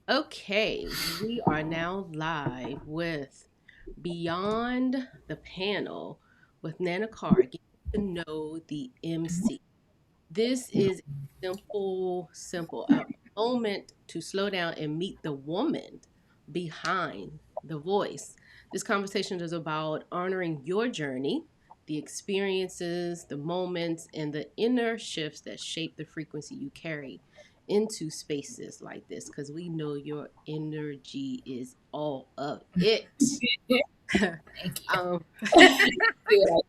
Okay, we are now live with Beyond the Panel with Nne-Nna Carr, getting to know the MC. This is a moment to slow down and meet the woman behind the voice. This conversation is about honoring your journey, the experiences, the moments, and the inner shifts that shape the frequency you carry into spaces like this because we know your energy is all of it. Thank um, you.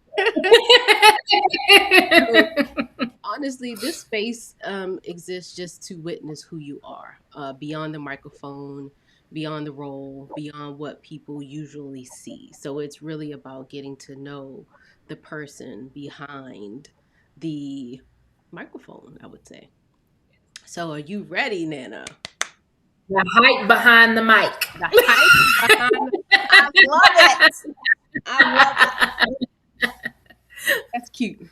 so honestly, this space exists just to witness who you are, beyond the microphone, beyond the role, beyond what people usually see. So it's really about getting to know the person behind the microphone, I would say. So are you ready, Nana? The hype behind the mic. The hype behind. I love it. I love it. That's cute.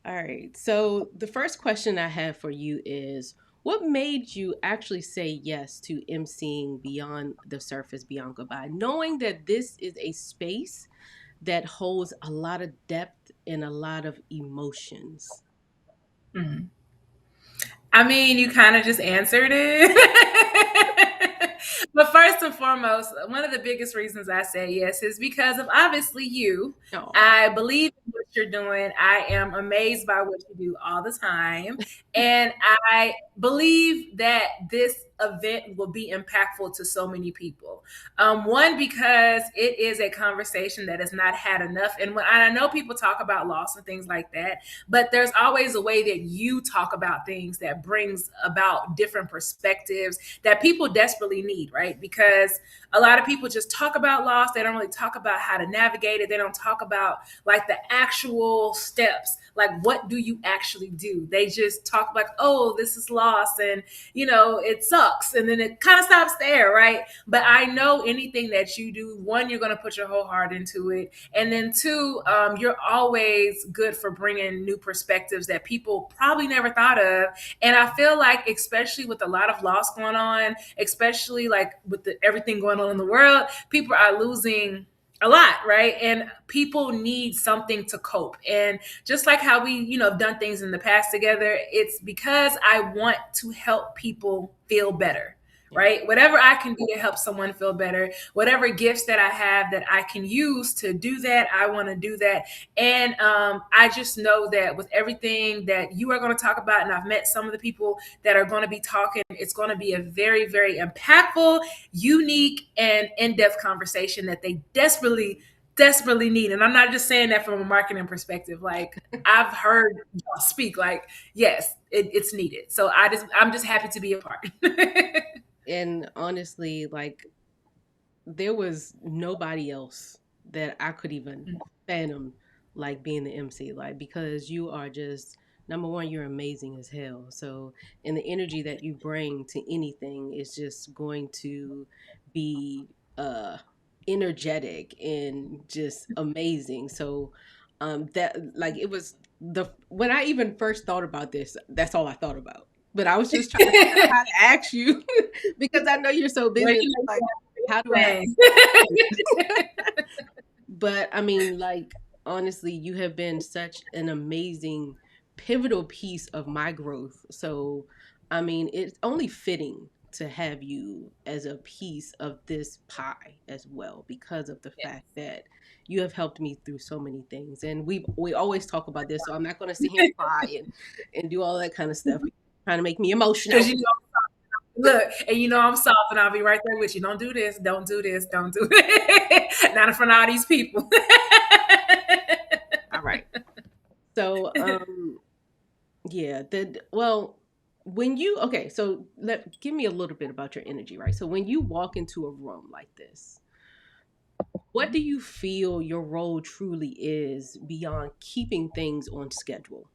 All right. So the first question I have for you is what made you actually say yes to emceeing Beyond the Surface, Beyond Goodbye, knowing that this is a space that holds a lot of depth and a lot of emotions? Mhm. I mean, you kind of just answered it. But first and foremost, one of the biggest reasons I say yes is because of obviously you. Oh, I believe in what you're doing. I am amazed by what you do all the time. And I believe that this event will be impactful to so many people. One, because it is a conversation that is not had enough. And I know people talk about loss and things like that, but there's always a way that you talk about things that brings about different perspectives that people desperately need, right? Because a lot of people just talk about loss. They don't really talk about how to navigate it. They don't talk about like the actual steps, like what do you actually do? They just talk like, oh, this is loss and it sucks, and then it kind of stops there, right? But I know anything that you do, one, you're going to put your whole heart into it, and then two, you're always good for bringing new perspectives that people probably never thought of. And I feel like, especially with a lot of loss going on, especially like with everything going on in the world, people are losing a lot, right? And people need something to cope. And just like how we, have done things in the past together, it's because I want to help people feel better, yeah. right? Whatever I can do to help someone feel better, whatever gifts that I have that I can use to do that, I want to do that. And I just know that with everything that you are going to talk about, and I've met some of the people that are going to be talking, it's going to be a very, very impactful, unique, and in-depth conversation that they desperately need. And I'm not just saying that from a marketing perspective. Like, I've heard y'all speak like, yes, it's needed. So I'm just happy to be a part. And honestly, like there was nobody else that I could even fathom like being the MC, like because you are just number one, you're amazing as hell. So, and the energy that you bring to anything is just going to be energetic and just amazing. So, that like it was the when I even first thought about this, that's all I thought about. But I was just trying to figure out how to ask you because I know you're so Well, busy. And like, how do I thing. but I mean, like, honestly, you have been such an amazing, pivotal piece of my growth. So, I mean, it's only fitting to have you as a piece of this pie as well because of the fact that you have helped me through so many things. And we always talk about this, so I'm not going to sit here and cry and do all that kind of stuff. Trying to make me Because emotional. look, and I'm soft, and I'll be right there with you. Don't do this. Don't do this. Don't do it. Not in front of all these people. All right. So, yeah, well, when you okay, so give me a little bit about your energy, right? So when you walk into a room like this, what do you feel your role truly is beyond keeping things on schedule?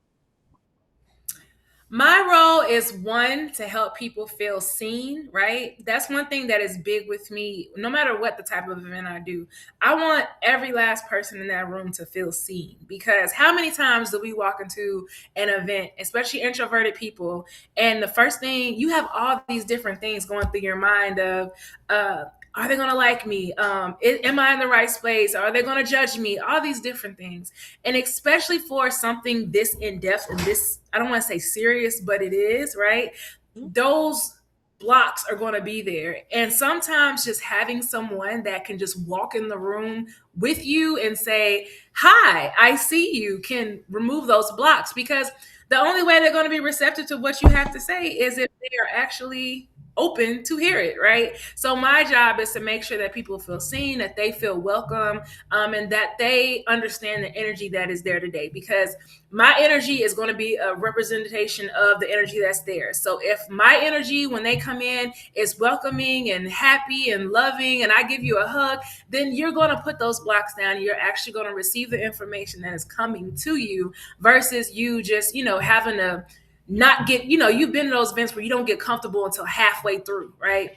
My role is one to help people feel seen, right? That's one thing that is big with me, no matter what the type of event I do. I want every last person in that room to feel seen because how many times do we walk into an event, especially introverted people, and the first thing you have all these different things going through your mind of, uh, are they going to like me? Am I in the right space? Are they going to judge me? All these different things. And especially for something this in depth and this, I don't want to say serious, but it is, right? Those blocks are going to be there. And sometimes just having someone that can just walk in the room with you and say, "Hi, I see you," can remove those blocks because the only way they're going to be receptive to what you have to say is if they are actually open to hear it, right? So my job is to make sure that people feel seen, that they feel welcome, and that they understand the energy that is there today. Because my energy is going to be a representation of the energy that's there. So if my energy, when they come in, is welcoming and happy and loving, and I give you a hug, then you're going to put those blocks down. You're actually going to receive the information that is coming to you versus you just, having to not get, you've been in those events where you don't get comfortable until halfway through, right?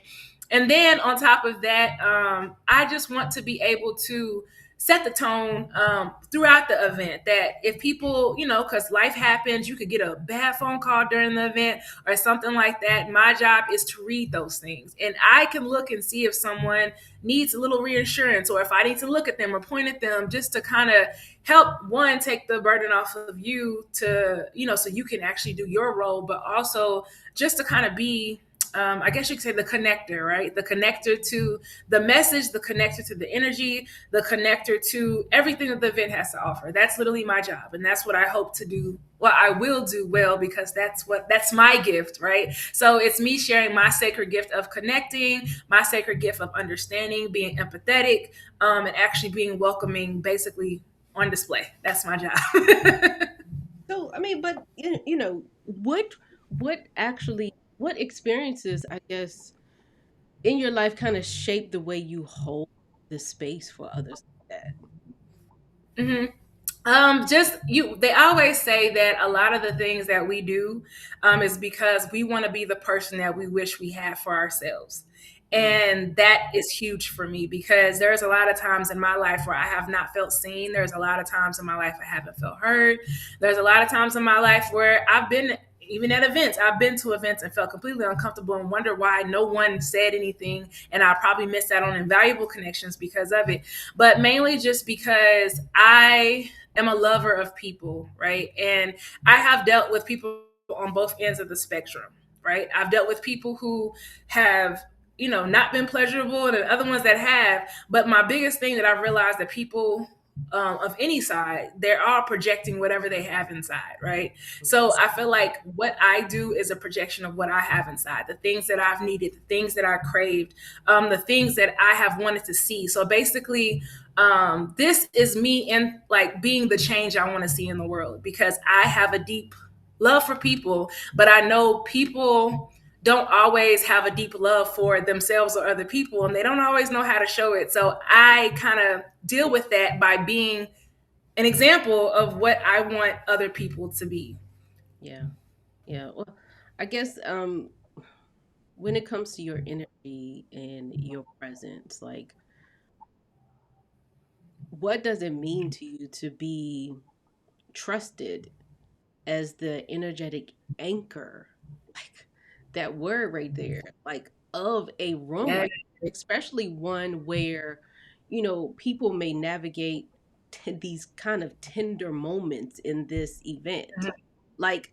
And then on top of that, I just want to be able to set the tone throughout the event that if people, because life happens, you could get a bad phone call during the event or something like that. My job is to read those things. And I can look and see if someone needs a little reassurance or if I need to look at them or point at them just to kind of help one take the burden off of you to, so you can actually do your role, but also just to kind of be I guess you could say the connector, right? The connector to the message, the connector to the energy, the connector to everything that the event has to offer. That's literally my job. And that's what I hope to do. Well, I will do well because that's my gift, right? So it's me sharing my sacred gift of connecting, my sacred gift of understanding, being empathetic, and actually being welcoming, basically on display. That's my job. So, I mean, but what actually, what experiences, I guess, in your life kind of shape the way you hold the space for others like that? hmm just you, they always say that a lot of the things that we do is because we want to be the person that we wish we had for ourselves. Mm, And that is huge for me because there's a lot of times in my life where I have not felt seen. There's a lot of times in my life I haven't felt heard. There's a lot of times in my life where I've been, even at events, I've been to events and felt completely uncomfortable and wonder why no one said anything. And I probably missed out on invaluable connections because of it. But mainly just because I am a lover of people, right? And I have dealt with people on both ends of the spectrum, right? I've dealt with people who have, not been pleasurable and the other ones that have. But my biggest thing that I've realized that people of any side, they're all projecting whatever they have inside, right? So I feel like what I do is a projection of what I have inside, the things that I've needed, the things that I craved, the things that I have wanted to see. So basically, this is me in like being the change I want to see in the world because I have a deep love for people, but I know people don't always have a deep love for themselves or other people, and they don't always know how to show it. So I kind of deal with that by being an example of what I want other people to be. yeah, yeah. Well, I guess when it comes to your energy and your presence, like, what does it mean to you to be trusted as the energetic anchor, like that word right there, like of a room, Yeah. like especially one where people may navigate these kind of tender moments in this event. Like,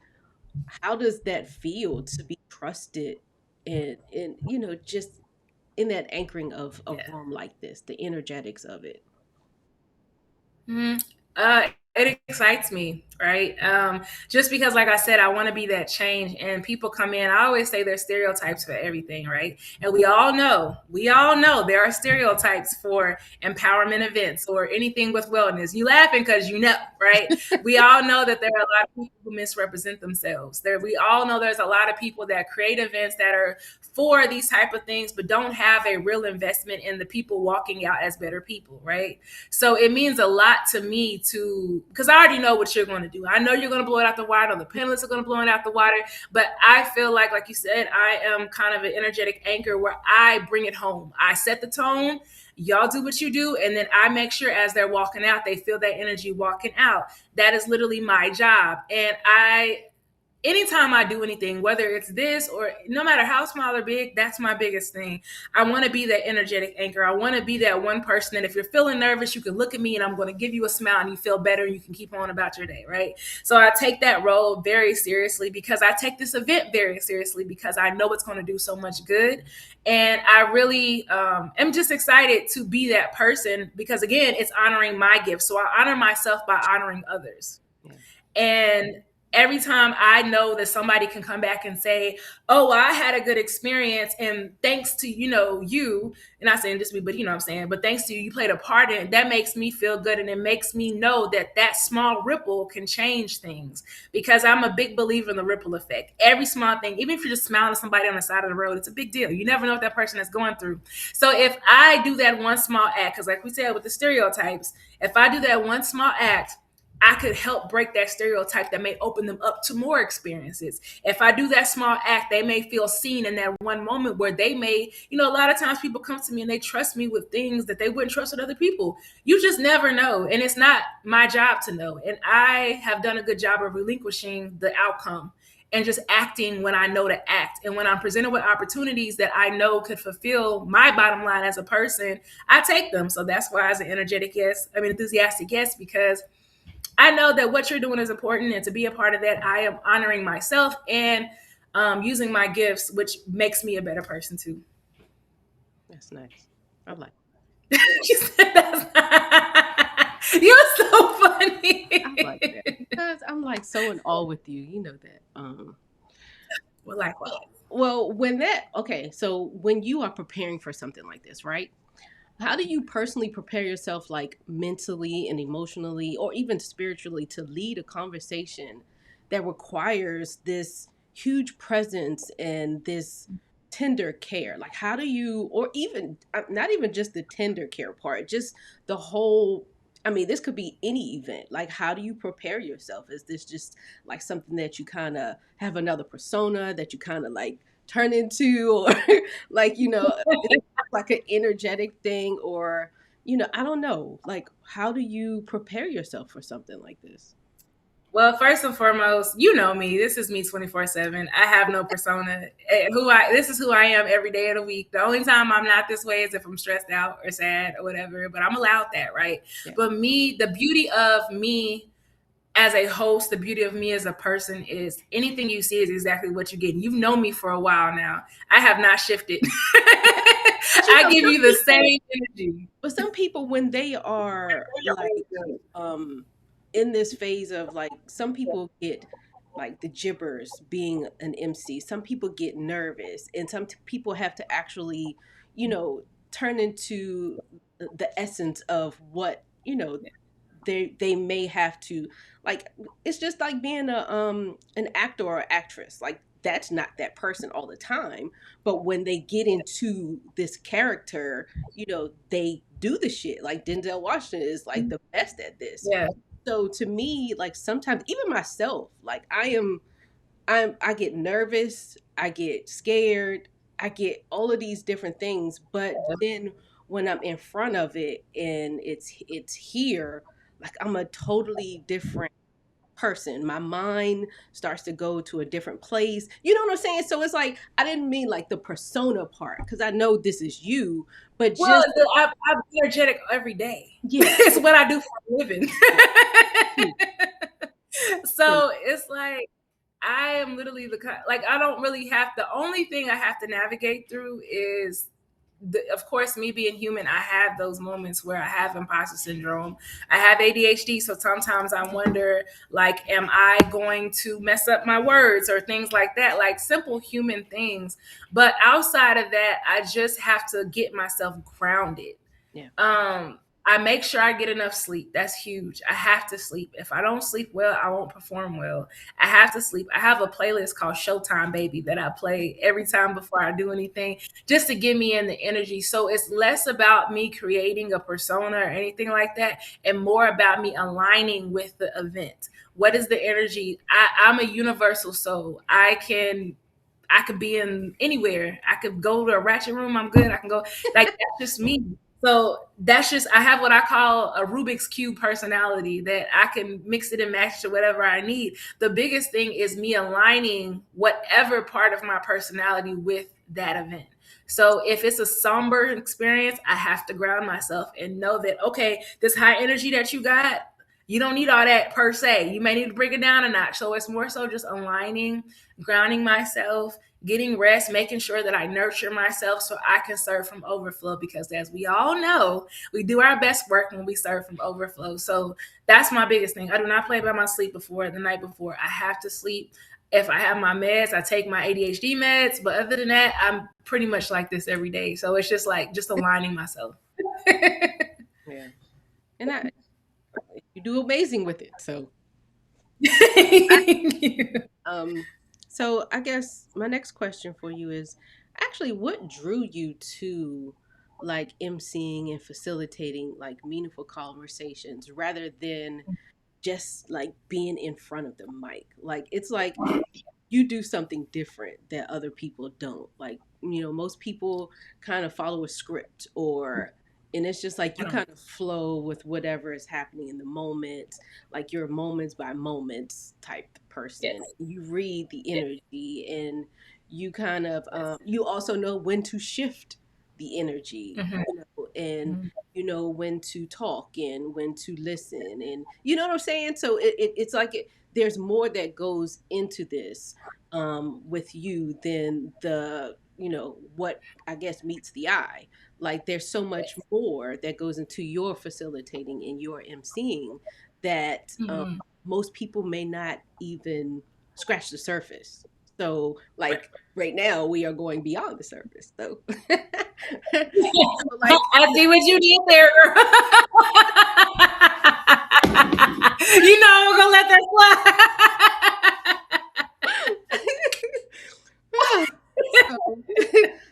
how does that feel to be trusted and just in that anchoring of a Yeah. room like this, the energetics of it? Mhm. It excites me, right? Just because, like I said, I want to be that change, and people come in. I always say there's stereotypes for everything, right? And we all know there are stereotypes for empowerment events or anything with wellness. You laughing because right? We all know that there are a lot of people who misrepresent themselves. We all know there's a lot of people that create events that are for these type of things, but don't have a real investment in the people walking out as better people, right? So it means a lot to me to because I already know what you're going to do. I know you're going to blow it out the water. The panelists are going to blow it out the water. But I feel like you said, I am kind of an energetic anchor where I bring it home. I set the tone. Y'all do what you do. And then I make sure as they're walking out, they feel that energy walking out. That is literally my job. And anytime I do anything, whether it's this or no matter how small or big, that's my biggest thing. I want to be that energetic anchor. I want to be that one person that if you're feeling nervous, you can look at me and I'm going to give you a smile and you feel better and you can keep on about your day, right? So I take that role very seriously because I take this event very seriously because I know it's going to do so much good. And I really am just excited to be that person because, again, it's honoring my gifts. So I honor myself by honoring others. Yeah. And every time I know that somebody can come back and say, oh, well, I had a good experience and thanks to, you, and not saying just me, but you know what I'm saying, but thanks to you, you played a part in it, that makes me feel good. And it makes me know that that small ripple can change things because I'm a big believer in the ripple effect. Every small thing, even if you're just smiling at somebody on the side of the road, it's a big deal. You never know what that person is going through. So if I do that one small act, because like we said with the stereotypes, if I do that one small act, I could help break that stereotype that may open them up to more experiences. If I do that small act, they may feel seen in that one moment where they may, a lot of times people come to me and they trust me with things that they wouldn't trust with other people. You just never know. And it's not my job to know. And I have done a good job of relinquishing the outcome and just acting when I know to act. And when I'm presented with opportunities that I know could fulfill my bottom line as a person, I take them. So that's why as an enthusiastic yes, because I know that what you're doing is important, and to be a part of that, I am honoring myself and using my gifts, which makes me a better person too. That's nice. I like. She said you're so funny. I like that because I'm like so in awe with you. You know that. Well, likewise. Well, so when you are preparing for something like this, right? How do you personally prepare yourself, like mentally and emotionally, or even spiritually, to lead a conversation that requires this huge presence and this tender care? Like, how do you, or even not even just the tender care part, just the whole. I mean, this could be any event. Like, how do you prepare yourself? Is this just like something that you kind of have another persona that you kind of like turn into, or like, like an energetic thing, or I don't know, like, how do you prepare yourself for something like this? Well, first and foremost, you know me. This is me 24/7. I have no persona. This is who I am every day of the week. The only time I'm not this way is if I'm stressed out or sad or whatever, but I'm allowed that, right? Yeah. But the beauty of me as a host, the beauty of me as a person is anything you see is exactly what you get. You've known me for a while now. I have not shifted. I give you the same energy. But some people, when they are like in this phase of, like, some people get like the gibbers being an MC. Some people get nervous, and people have to actually, turn into the essence of what they may have to, like, it's just like being an actor or actress. Like, that's not that person all the time, but when they get into this character, they do the shit. Like, Denzel Washington is like the best at this. Yeah. So to me, like, sometimes even myself, like, I get nervous, I get scared, I get all of these different things, but then when I'm in front of it and it's here, like, I'm a totally different person. My mind starts to go to a different place. You know what I'm saying? So it's like, I didn't mean like the persona part, because I know this is you, but Well, just I'm energetic every day. yeah, It's what I do for a living. yeah, So it's like I am literally like I don't really have. The only thing I have to navigate through is of course, me being human, I have those moments where I have imposter syndrome. I have ADHD, so sometimes I wonder, like, am I going to mess up my words or things like that, like simple human things. But outside of that, I just have to get myself grounded. yeah. I make sure I get enough sleep. That's huge. I have to sleep. If I don't sleep well, I won't perform well. I have to sleep. I have a playlist called Showtime Baby that I play every time before I do anything, just to get me in the energy. So it's less about me creating a persona or anything like that, and more about me aligning with the event. What is the energy? I'm a universal soul. I could be in anywhere. I could go to a ratchet room. I'm good. I can go, like, that's just me. So that's just, I have what I call a Rubik's Cube personality that I can mix it and match to whatever I need. The biggest thing is me aligning whatever part of my personality with that event. So if it's a somber experience, I have to ground myself and know that, okay, this high energy that you got, you don't need all that per se. You may need to bring it down a notch. So it's more so just aligning, grounding myself, getting rest, making sure that I nurture myself so I can serve from overflow. Because as we all know, we do our best work when we serve from overflow. So that's my biggest thing. I do not play by my sleep before the night before. I have to sleep. If I have my meds, I take my ADHD meds. But other than that, I'm pretty much like this every day. So it's just like just aligning myself. Yeah. And you do amazing with it. So Thank you. Um, so I guess my next question for you is actually what drew you to like emceeing and facilitating like meaningful conversations rather than just like being in front of the mic? Like it's like you do something different that other people don't. Like, most people kind of follow a script or and it's just like you kind of flow with whatever is happening in the moment, like you're moments by moments type person. Yes. You read the Yes. energy and you kind of you also know when to shift the energy, Mhm. and Mhm. you know when to talk and when to listen, and you know what I'm saying. So it's like there's more that goes into this with you than the what I guess meets the eye. Like there's so much Yes. more that goes into your facilitating and your emceeing that Mhm. most people may not even scratch the surface. So Right. like right now we are going beyond the surface. So so like I see what you did there. You know, I'm gonna let that so,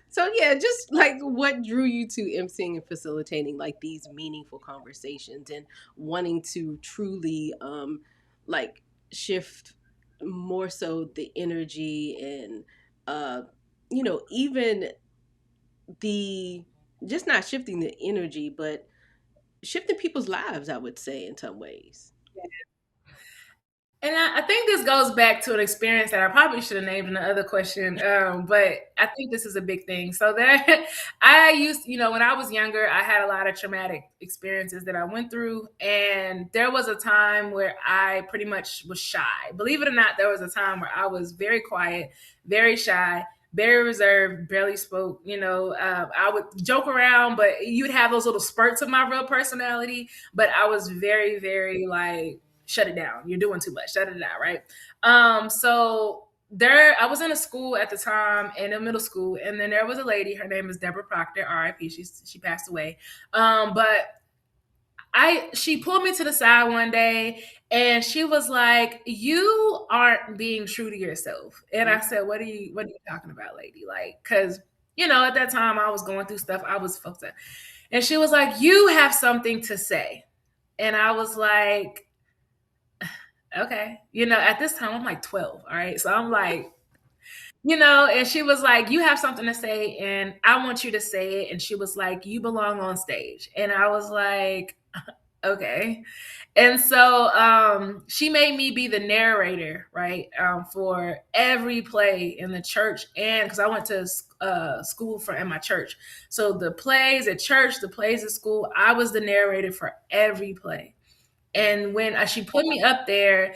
so yeah, just like what drew you to emceeing and facilitating like these meaningful conversations and wanting to truly like shift more so the energy and even the just not shifting the energy but shifting people's lives, I would say, in some ways. slide. And I think this goes back to an experience that I probably should have named in the other question, but I think this is a big thing. So that I used, when I was younger, I had a lot of traumatic experiences that I went through, and there was a time where I pretty much was shy. Believe it or not, there was a time where I was very quiet, very shy, very reserved, barely spoke. I would joke around, but you'd have those little spurts of my real personality. But I was very, very like shut it down. You're doing too much. Shut it down, right? So there, I was in a school at the time, in a middle school, and then there was a lady. Her name is Deborah Proctor, R.I.P. She passed away. But she pulled me to the side one day and she was like, "You aren't being true to yourself." And I said, What are you talking about, lady? Like, cause at that time I was going through stuff. I was fucked up. And she was like, "You have something to say." And I was like, okay. At this time I'm like 12. All right. So I'm like, and she was like, "You have something to say and I want you to say it." And she was like, "You belong on stage." And I was like, okay. And so she made me be the narrator, right, for every play in the church. And because I went to school in my church. So the plays at church, the plays at school, I was the narrator for every play. And when she put me up there,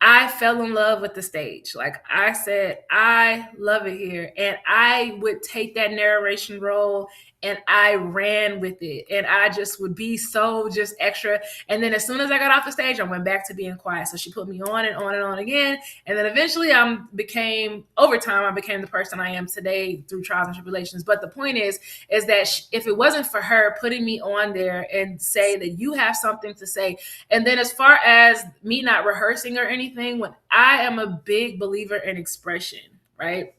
I fell in love with the stage. Like I said, I love it here. And I would take that narration role and I ran with it. And I just would be so just extra. And then as soon as I got off the stage, I went back to being quiet. So she put me on and on and on again. And then eventually over time, I became the person I am today through trials and tribulations. But the point is that if it wasn't for her putting me on there and say that you have something to say, and then as far as me not rehearsing or anything, when I am a big believer in expression, right?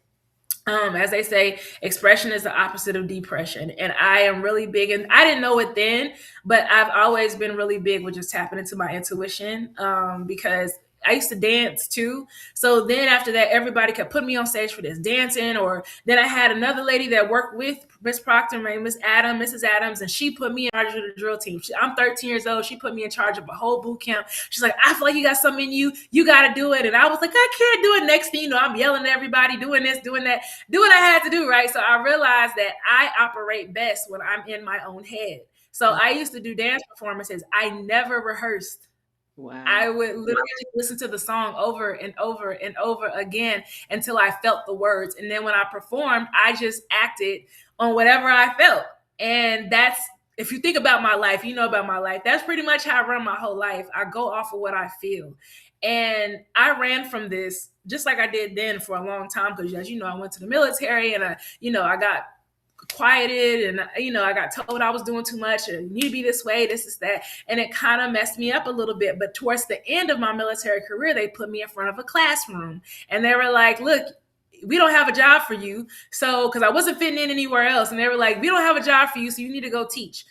As they say, expression is the opposite of depression. And I am really big, and I didn't know it then, but I've always been really big with just tapping into my intuition, because I used to dance too. So then after that, everybody kept putting me on stage for this dancing. Or then I had another lady that worked with Miss Proctor, named Mrs. Adams, and she put me in charge of the drill team. I'm 13 years old. She put me in charge of a whole boot camp. She's like, I feel like you got something in you. You got to do it. And I was like, I can't do it. Next thing you know, I'm yelling at everybody, doing this, doing that, do what I had to do, right? So I realized that I operate best when I'm in my own head. So I used to do dance performances. I never rehearsed. Wow. I would literally listen to the song over and over and over again until I felt the words. And then when I performed, I just acted on whatever I felt. And that's, if you think about my life, you know about my life. That's pretty much how I run my whole life. I go off of what I feel. And I ran from this just like I did then for a long time, because as you know, I went to the military, and I got quieted, and I got told I was doing too much, and you need to be this way, this is that, and it kind of messed me up a little bit. But towards the end of my military career, they put me in front of a classroom, and they were like, look, we don't have a job for you. So, because I wasn't fitting in anywhere else, and they were like, we don't have a job for you, so you need to go teach.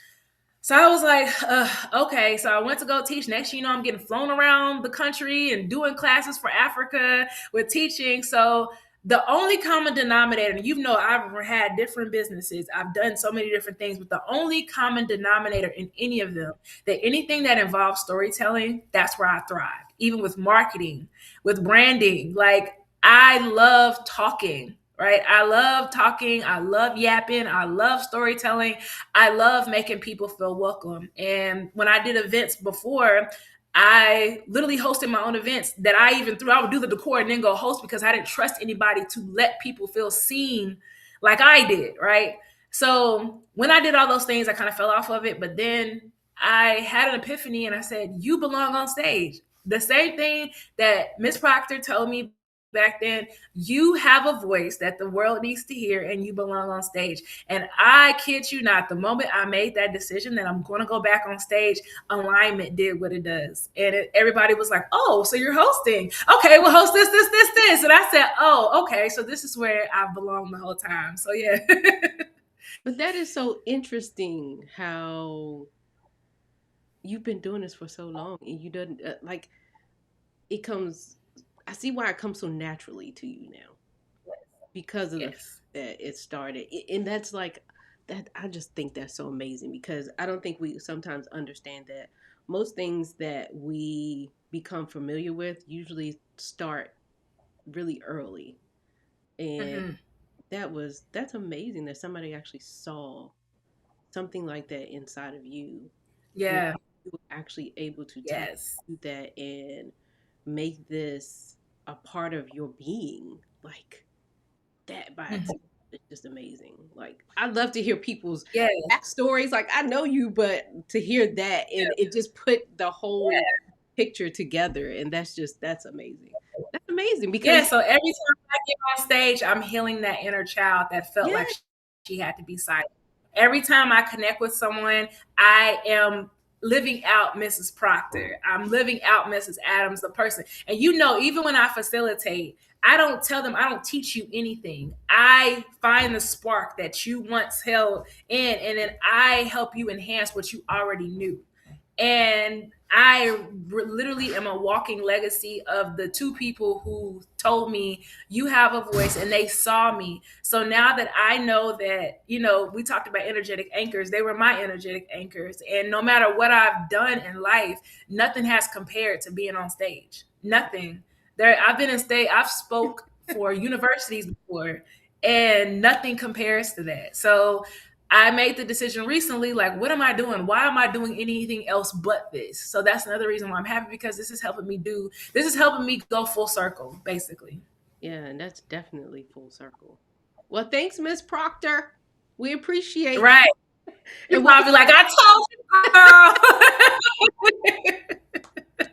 So I was like, okay. So I went to go teach. Next, I'm getting flown around the country and doing classes for Africa with teaching. So the only common denominator, and I've had different businesses, I've done so many different things, but the only common denominator in any of them, that anything that involves storytelling, that's where I thrive. Even with marketing, with branding, like I love talking. Right. I love talking. I love yapping. I love storytelling. I love making people feel welcome. And when I did events before, I literally hosted my own events that I would do the decor and then go host, because I didn't trust anybody to let people feel seen like I did. Right. So when I did all those things, I kind of fell off of it. But then I had an epiphany and I said, you belong on stage. The same thing that Miss Proctor told me back then, you have a voice that the world needs to hear, and you belong on stage. And I kid you not, the moment I made that decision that I'm going to go back on stage, alignment did what it does. And everybody was like, oh, so you're hosting. Okay, well, host this. And I said, oh, okay, so this is where I've belonged the whole time. So, yeah. But that is so interesting how you've been doing this for so long, and you don't like it comes. I see why it comes so naturally to you now, because of the fact Yes. that it started. And that's like that. I just think that's so amazing, because I don't think we sometimes understand that most things that we become familiar with usually start really early. And Hmm. that's amazing that somebody actually saw something like that inside of you, where Yeah. you were actually able to tap Yes. into that and make this a part of your being, like that by itself. Mhm. It's just amazing. Like, I'd love to hear people's Yes. backstories. Like, I know you, but to hear that, and it just put the whole picture together, and that's amazing. That's amazing Yeah, because so every time I get on stage, I'm healing that inner child that felt yeah, like she had to be silent. Every time I connect with someone, I am living out Mrs. Proctor. I'm living out Mrs. Adams, the person. And even when I facilitate, I don't tell them, I don't teach you anything. I find the spark that you once held in, and then I help you enhance what you already knew. And literally am a walking legacy of the two people who told me you have a voice, and they saw me. So now that I know that, we talked about energetic anchors, they were my energetic anchors. And no matter what I've done in life, nothing has compared to being on stage. Nothing. I've been in stage, I've spoke for universities before, and nothing compares to that. So I made the decision recently, like, what am I doing? Why am I doing anything else but this? So that's another reason why I'm happy, because this is helping me go full circle, basically. yeah, and that's definitely full circle. Well, thanks, Miss Proctor. We appreciate Right. You and what probably like, I told you, girl.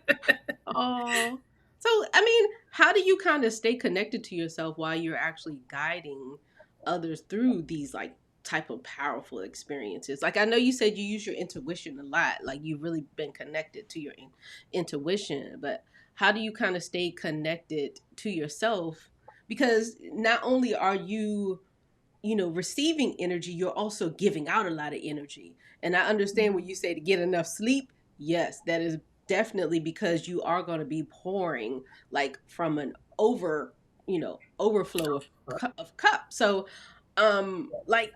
oh. So, I mean, how do you kind of stay connected to yourself while you're actually guiding others through these like type of powerful experiences? Like I know you said you use your intuition a lot, like you've really been connected to your intuition, but how do you kind of stay connected to yourself? Because not only are you receiving energy, you're also giving out a lot of energy. And I understand when you say to get enough sleep. Yes, that is definitely because you are going to be pouring like from an overflow of cup. So, like,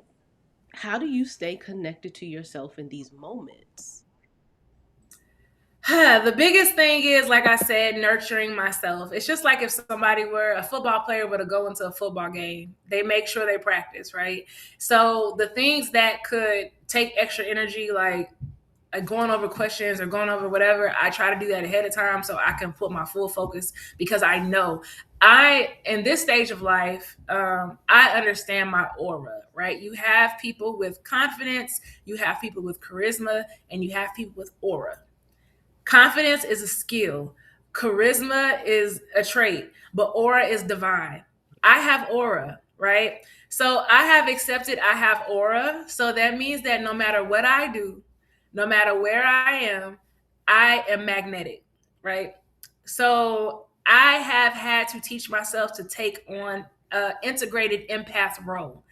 how do you stay connected to yourself in these moments? The biggest thing is, like I said, nurturing myself. It's just like if somebody were a football player were to go into a football game, they make sure they practice, right? So the things that could take extra energy, like going over questions or going over whatever, I try to do that ahead of time so I can put my full focus because I know in this stage of life, I understand my aura, right? You have people with confidence, you have people with charisma, and you have people with aura. Confidence is a skill. Charisma is a trait, but aura is divine. I have aura, right? So I have accepted I have aura. So that means that no matter what I do, no matter where I am magnetic, right? So I have had to teach myself to take on an integrated empath role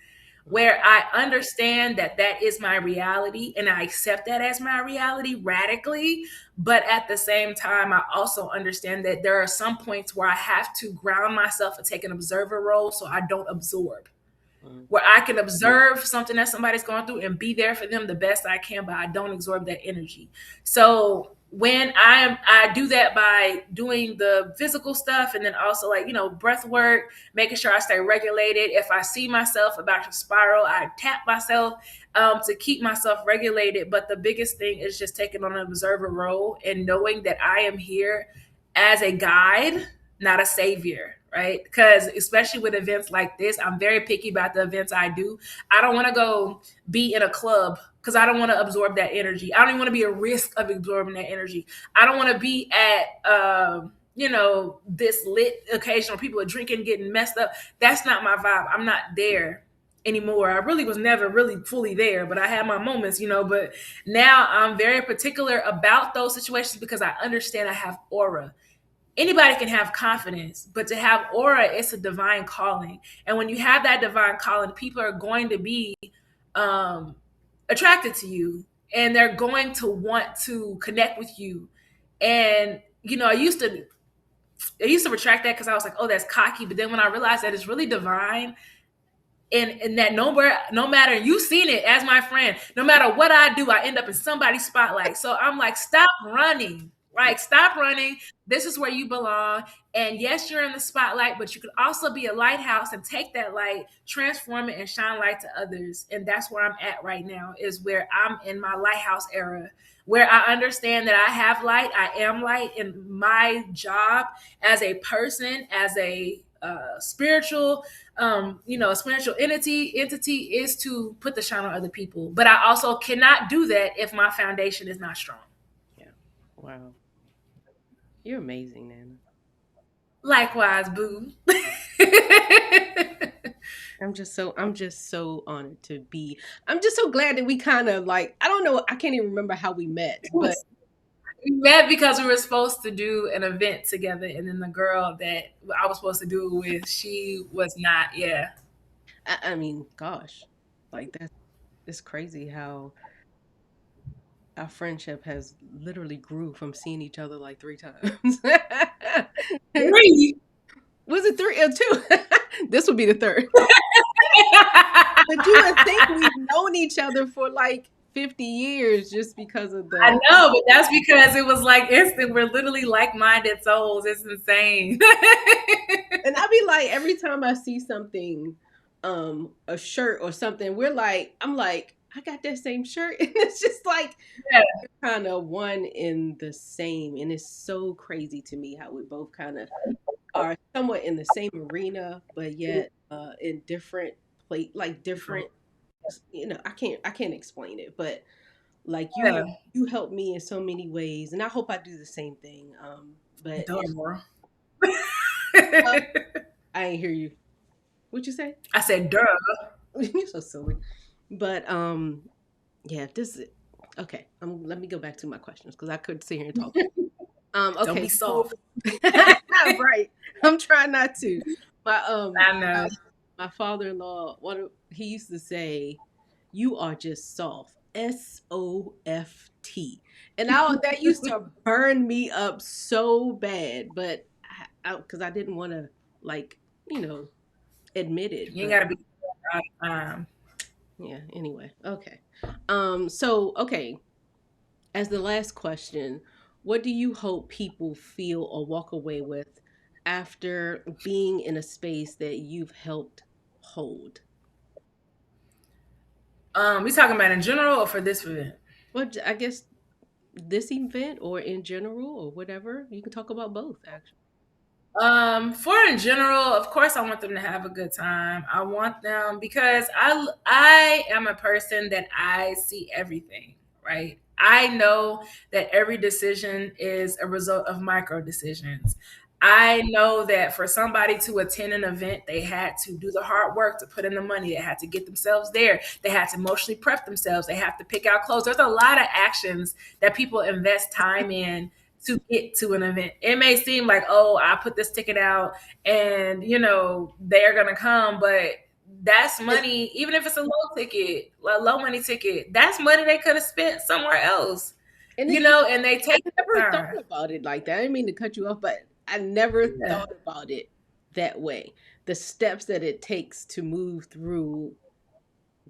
where I understand that that is my reality and I accept that as my reality radically. But at the same time, I also understand that there are some points where I have to ground myself and take an observer role so I don't absorb, Mm. where I can observe something that somebody's going through and be there for them the best I can, but I don't absorb that energy. So when I do that by doing the physical stuff and then also like, breath work, making sure I stay regulated. If I see myself about to spiral, I tap myself to keep myself regulated. But the biggest thing is just taking on an observer role and knowing that I am here as a guide, not a savior, right? Because especially with events like this, I'm very picky about the events I do. I don't want to go be in a club because I don't want to absorb that energy. I don't even want to be a risk of absorbing that energy. I don't want to be at this lit occasion where people are drinking, getting messed up. That's not my vibe. I'm not there anymore. I really was never really fully there, but I had my moments, but now I'm very particular about those situations because I understand I have aura. Anybody can have confidence, but to have aura, it's a divine calling. And when you have that divine calling, people are going to be um, attracted to you and they're going to want to connect with you. And, I used to retract that because I was like, oh, that's cocky. But then when I realized that it's really divine, and that no matter you've seen it as my friend, no matter what I do, I end up in somebody's spotlight. So I'm like, stop running. Right, stop running. This is where you belong. And yes, you're in the spotlight, but you could also be a lighthouse and take that light, transform it, and shine light to others. And that's where I'm at right now, is where I'm in my lighthouse era, where I understand that I have light, I am light, and my job as a person, as a spiritual spiritual entity is to put the shine on other people. But I also cannot do that if my foundation is not strong. Yeah. Wow. You're amazing, Nana. Likewise, boo. I'm just so honored to be. I'm just so glad that we kind of like, I don't know, I can't even remember how we met, but We met because we were supposed to do an event together, and then the girl that I was supposed to do it with, she was not. Yeah. I mean, gosh, like that's it's crazy how our friendship has literally grew from seeing each other like 3 times. Three. Was it three or two? This would be the third. But you would think we've known each other for like 50 years just because of I the. know, but that's because it was like instant. We're literally like-minded souls. It's insane. And I be like, every time I see something, a shirt or something, I'm like, I got that same shirt. And it's just like Yeah. kind of one in the same. And it's so crazy to me how we both kind of are somewhat in the same arena, but yet in different plate, like different. I can't explain it, but like Yeah, you helped me in so many ways, and I hope I do the same thing. But duh. uh, I ain't hear you. What you say? I said, duh. You're so silly. But yeah, this is okay. Let me go back to my questions because I could sit here and talk. Don't Okay, be so soft. right. I'm trying not to. My I know. my father-in-law, he used to say, "You are just soft." SOFT. And that used to burn me up so bad, but because I didn't want to like, you know, admit it, You ain't but gotta be all the time. yeah, anyway. Okay. Okay, as the last question, what do you hope people feel or walk away with after being in a space that you've helped hold? We talking about in general or for this event? Well, I guess this event or in general or whatever. You can talk about both, actually. For in general, of course, I want them to have a good time. I want them because I am a person that I see everything, right? I know that every decision is a result of micro decisions. I know that for somebody to attend an event, they had to do the hard work to put in the money. They had to get themselves there. They had to emotionally prep themselves. They have to pick out clothes. There's a lot of actions that people invest time in to get to an event. It may seem like, oh, I put this ticket out and, they're going to come, but that's And, money, even if it's a low ticket, a low money ticket, that's money they could have spent somewhere else, and it, and they I take the never thought time. about it like that. I didn't mean to cut you off, but I never Yeah. thought about it that way. The steps that it takes to move through.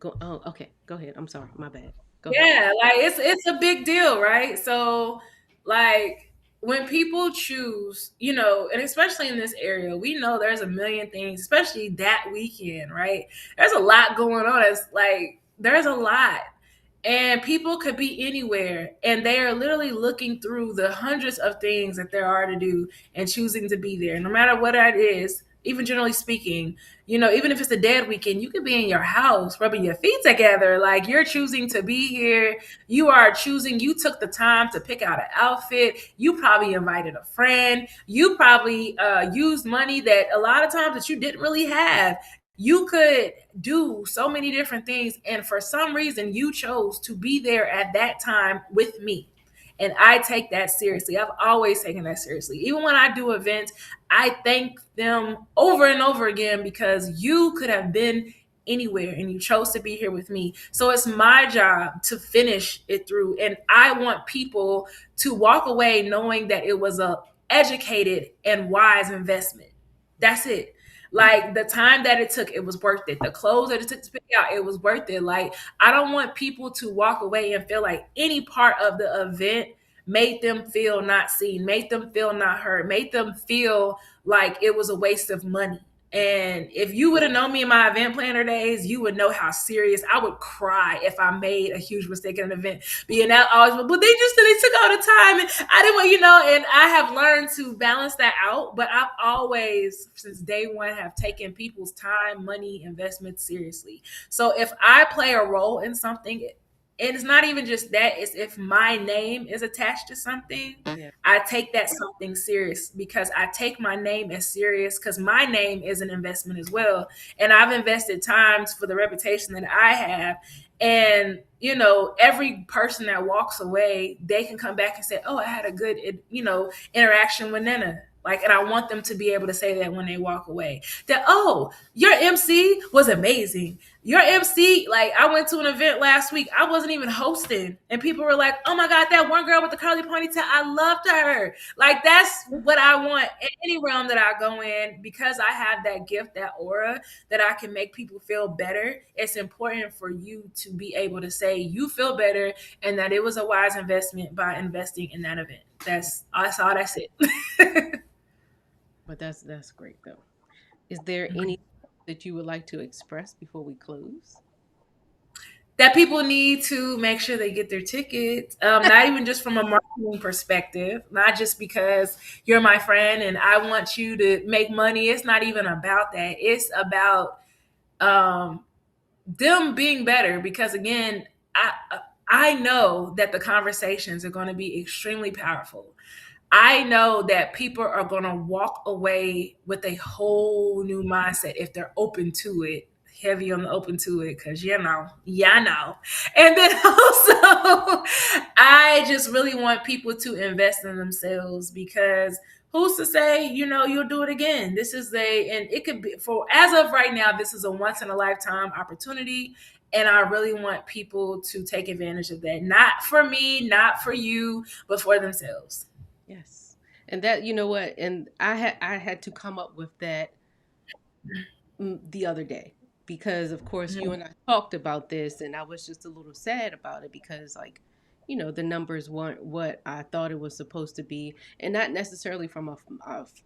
Oh, okay. Go ahead. I'm sorry. My bad. Go ahead. Yeah, like it's a big deal, right? So like when people choose, and especially in this area, we know there's a million things, especially that weekend, right? There's a lot going on. It's like there's a lot. And people could be anywhere and they are literally looking through the hundreds of things that there are to do and choosing to be there. No matter what that is, even generally speaking, even if it's a dead weekend, you could be in your house rubbing your feet together. Like you're choosing to be here. You are choosing, you took the time to pick out an outfit. You probably invited a friend. You probably used money that a lot of times that you didn't really have. You could do so many different things. And for some reason, you chose to be there at that time with me. And I take that seriously. I've always taken that seriously. Even when I do events, I thank them over and over again because you could have been anywhere and you chose to be here with me. So it's my job to finish it through. And I want people to walk away knowing that it was a educated and wise investment. That's it. Like the time that it took, it was worth it. The clothes that it took to pick out, it was worth it. Like I don't want people to walk away and feel like any part of the event made them feel not seen, made them feel not heard, made them feel like it was a waste of money. And if you would have known me in my event planner days, you would know how serious I would cry if I made a huge mistake in an event. Being that always, but they took all the time and I didn't want, and I have learned to balance that out. But I've always, since day one, have taken people's time, money, investments seriously. So if I play a role in something, and it's not even just that, it's if my name is attached to something, Yeah. I take that something serious because I take my name as serious because my name is an investment as well. And I've invested times for the reputation that I have. And, every person that walks away, they can come back and say, oh, I had a good, interaction with Nne-Nna. Like, and I want them to be able to say that when they walk away. That, oh, your MC was amazing. Your MC, like I went to an event last week. I wasn't even hosting. And people were like, oh my God, that one girl with the curly ponytail, I loved her. Like that's what I want in any realm that I go in because I have that gift, that aura that I can make people feel better. It's important for you to be able to say you feel better and that it was a wise investment by investing in that event. That's all that's it. But that's great though. Is there any that you would like to express before we close? That people need to make sure they get their tickets. Not even just from a marketing perspective, not just because you're my friend and I want you to make money. It's not even about that. It's about them being better, because again, I I know that the conversations are going to be extremely powerful. I know that people are going to walk away with a whole new mindset if they're open to it, heavy on the open to it, because yeah, know. And then also, I just really want people to invest in themselves, because who's to say, you'll do it again? And it could be, for as of right now, this is a once in a lifetime opportunity. And I really want people to take advantage of that. Not for me, not for you, but for themselves. Yes. And that, you know what, and I had to come up with that the other day because of course you and I talked about this and I was just a little sad about it because like the numbers weren't what I thought it was supposed to be, and not necessarily from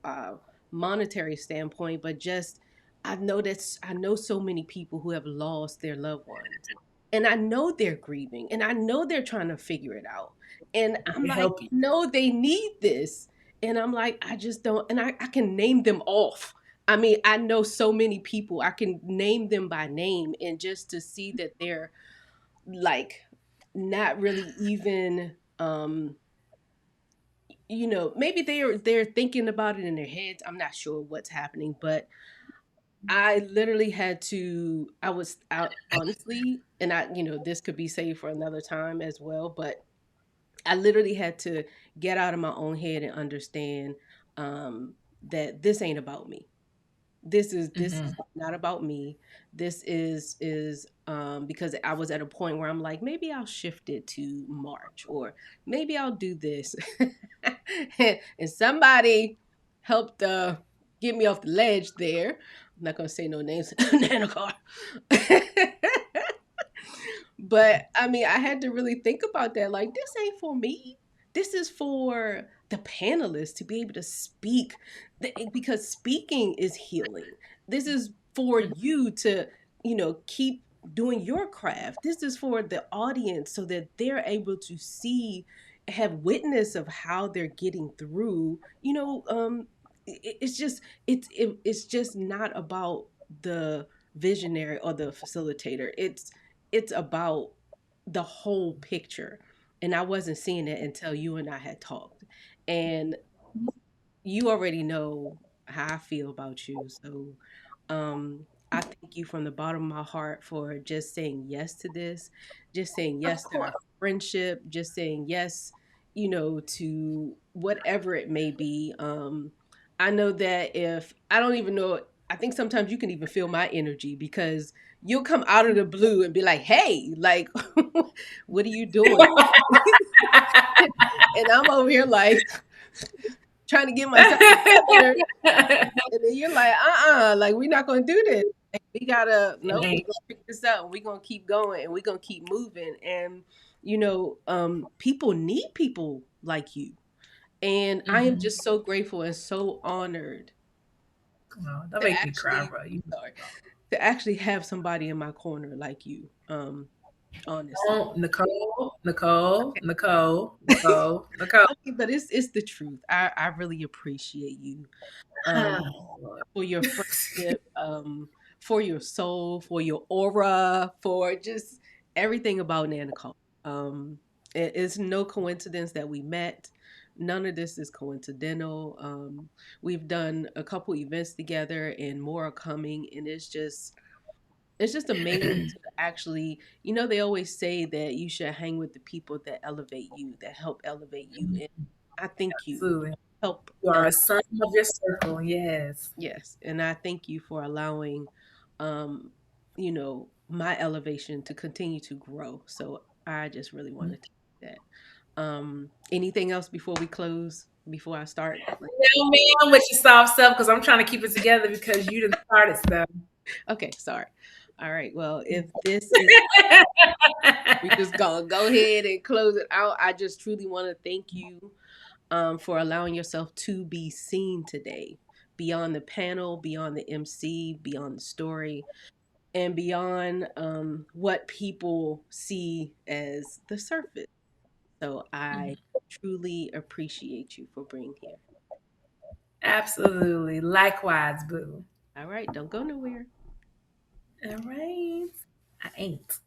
a monetary standpoint, but just I know so many people who have lost their loved ones, and I know they're grieving and I know they're trying to figure it out, and I'm To like, help you. no, they need this, and I'm like, I just don't, and I can name them off. I mean, I know so many people. I can name them by name, and just to see that they're like not really even maybe they're thinking about it in their heads. I'm not sure what's happening, but I literally had to I was out honestly, and this could be saved for another time as well, but I literally had to get out of my own head and understand that this ain't about me. This is Hmm. not about me. This is because I was at a point where I'm like, maybe I'll shift it to March, or maybe I'll do this. And somebody helped get me off the ledge there. I'm not gonna say no names. Nana Carr. But I mean, I had to really think about that. Like, this ain't for me. This is for the panelists to be able to speak, because speaking is healing. This is for you to, keep doing your craft. This is for the audience so that they're able to see, have witness of how they're getting through. It's just it's just not about the visionary or the facilitator. It's about the whole picture. And I wasn't seeing it until you and I had talked. And you already know how I feel about you. So I thank you from the bottom of my heart for just saying yes to this, just saying Of yes to course. our friendship, just saying yes, to whatever it may be. I know that if I don't even know, I think sometimes you can even feel my energy because you'll come out of the blue and be like, hey, like, what are you doing? And I'm over here like trying to get myself together. And then you're like, like we're not gonna do this. Like, we gotta It nope, we're ain't. gonna pick this up and we're gonna keep going and we're gonna keep moving. And people need people like you. And I am Mhm. just so grateful and so honored Oh, don't to make me cry, actually bro. You sorry, to actually have somebody in my corner like you. Honestly. don't, Nicole, Nicole, Nicole, Nicole, Nicole. Okay, but it's the truth. I really appreciate you. Um for your friendship, for your soul, for your aura, for just everything about Nana Call. It's no coincidence that we met. None of this is coincidental. We've done a couple events together, and more are coming, and it's just amazing to actually, they always say that you should hang with the people that elevate you, that help elevate you, and I think you Absolutely. help. You are a son of your circle. Yes. Yes, and I thank you for allowing, my elevation to continue to grow. So I just really wanted to do that. Anything else before we close? Before I start? Like, No, man, with your soft stuff, because I'm trying to keep it together because you done started stuff. okay, sorry. All right. Well, if this is, we just gonna go ahead and close it out. I just truly want to thank you, for allowing yourself to be seen today, beyond the panel, beyond the MC, beyond the story, and beyond what people see as the surface. So I truly appreciate you for being here. Absolutely. Likewise, boo. All right, don't go nowhere. All right. I ain't.